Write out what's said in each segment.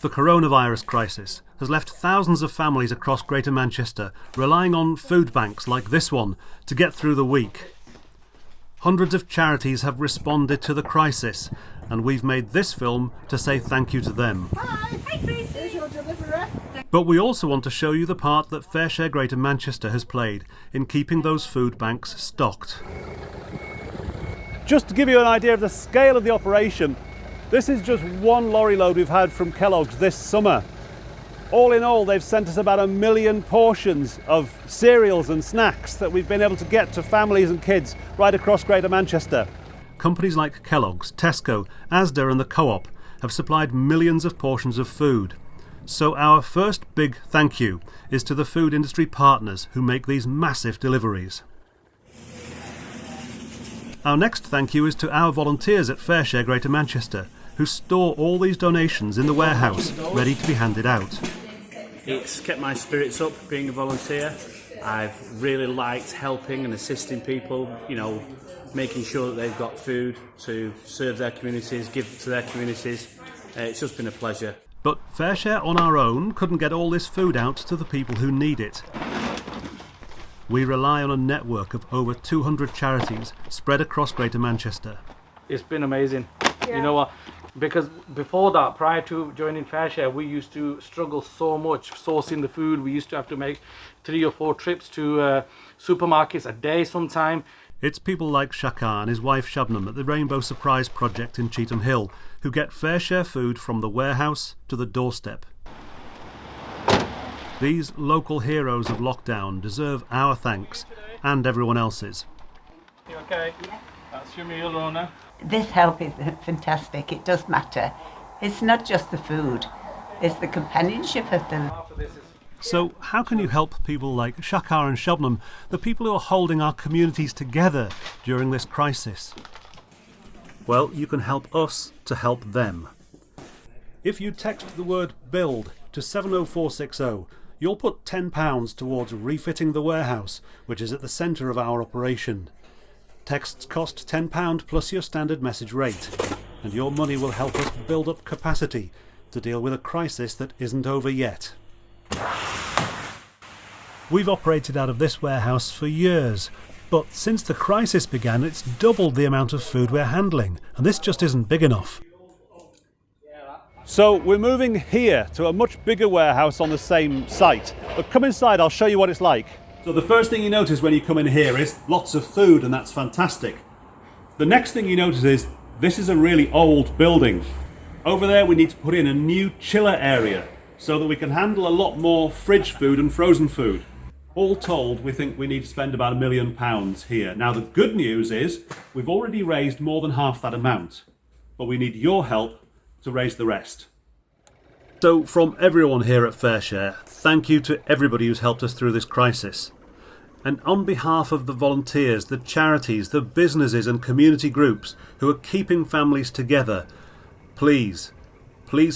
The coronavirus crisis has left thousands of families across Greater Manchester relying on food banks like this one to get through the week. Hundreds of charities have responded to the crisis, and we've made this film to say thank you to them. Hi Tracy. Here's your delivery. But we also want to show you the part that FareShare Greater Manchester has played in keeping those food banks stocked. Just to give you an idea of the scale of the operation, this is just one lorry load we've had from Kellogg's this summer. All in all, they've sent us about 1 million portions of cereals and snacks that we've been able to get to families and kids right across Greater Manchester. Companies like Kellogg's, Tesco, Asda and the Co-op have supplied millions of portions of food. So our first big thank you is to the food industry partners who make these massive deliveries. Our next thank you is to our volunteers at FareShare Greater Manchester, who store all these donations in the warehouse, ready to be handed out. It's kept my spirits up being a volunteer. I've really liked helping and assisting people, making sure that they've got food to serve their communities, give to their communities. It's just been a pleasure. But FareShare on our own couldn't get all this food out to the people who need it. We rely on a network of over 200 charities spread across Greater Manchester. It's been amazing. Yeah. You know what? Because before that, prior to joining FareShare, we used to struggle so much sourcing the food. We used to have to make 3 or 4 trips to supermarkets a day sometime. It's people like Shakar and his wife Shabnam at the Rainbow Surprise Project in Cheetham Hill who get FareShare food from the warehouse to the doorstep. These local heroes of lockdown deserve our thanks and everyone else's. You okay? Yeah. That's your meal, Rona. This help is fantastic. It does matter. It's not just the food, it's the companionship of them. So how can you help people like Shakar and Shabnam, the people who are holding our communities together during this crisis? Well, you can help us to help them. If you text the word BUILD to 70460, you'll put £10 towards refitting the warehouse, which is at the centre of our operation. Texts cost £10 plus your standard message rate, and your money will help us build up capacity to deal with a crisis that isn't over yet. We've operated out of this warehouse for years, but since the crisis began it's doubled the amount of food we're handling, and this just isn't big enough. So we're moving here to a much bigger warehouse on the same site, but come inside, I'll show you what it's like. So the first thing you notice when you come in here is lots of food, and that's fantastic. The next thing you notice is this is a really old building. Over there we need to put in a new chiller area so that we can handle a lot more fridge food and frozen food. All told, we think we need to spend about £1 million here. Now the good news is we've already raised more than half that amount, but we need your help to raise the rest. So from everyone here at FareShare, thank you to everybody who's helped us through this crisis. And on behalf of the volunteers, the charities, the businesses and community groups who are keeping families together, please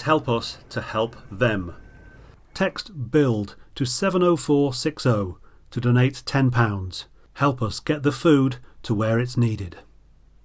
help us to help them. Text BUILD to 70460 to donate £10. Help us get the food to where it's needed.